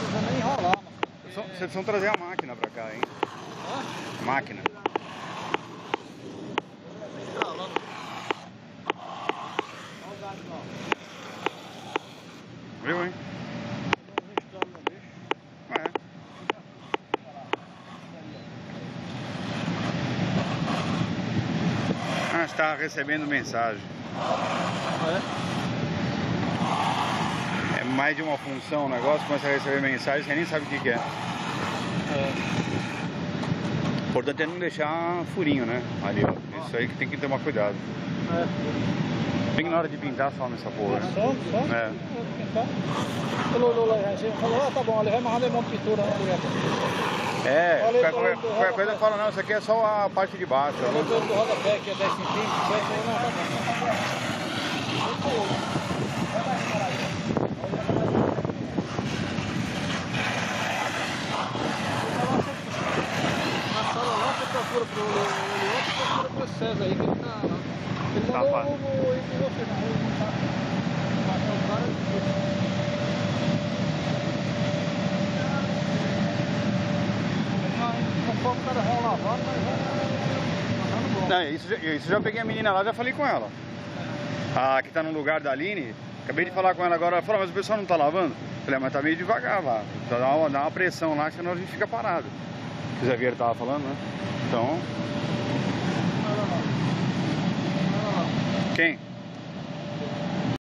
precisando enrolar. Vocês precisam trazer a máquina pra cá, hein? Hã? Máquina. Viu, hein? É. Ah, está recebendo mensagem. É mais de uma função o negócio, começa a receber mensagem, você nem sabe o que é. O importante é não deixar furinho, né? Ali, ó. Isso aí que tem que tomar cuidado. Bem na hora de pintar só nessa porra. Só? É. O Lulu lá falou, ah, tá bom, ele vai mandar um monte de pintura direto. É, qualquer coisa fala, não, isso aqui é só a parte de baixo. Olha o do rodapé que é 10 centímetros, na sala lá, você procura pro Leandro, procura pro César aí, que ele tá lá. Ele mandou o você, não tá. O cara conforme o cara vai lavando, mas vai mandando bom. Não, isso já peguei a menina lá, já falei com ela. A que tá no lugar da Aline, acabei de falar com ela agora, ela falou, mas o pessoal não tá lavando? Falei, mas tá meio devagar lá, dá uma pressão lá, senão a gente fica parado. O Xavier tava falando, né? Então... Quem?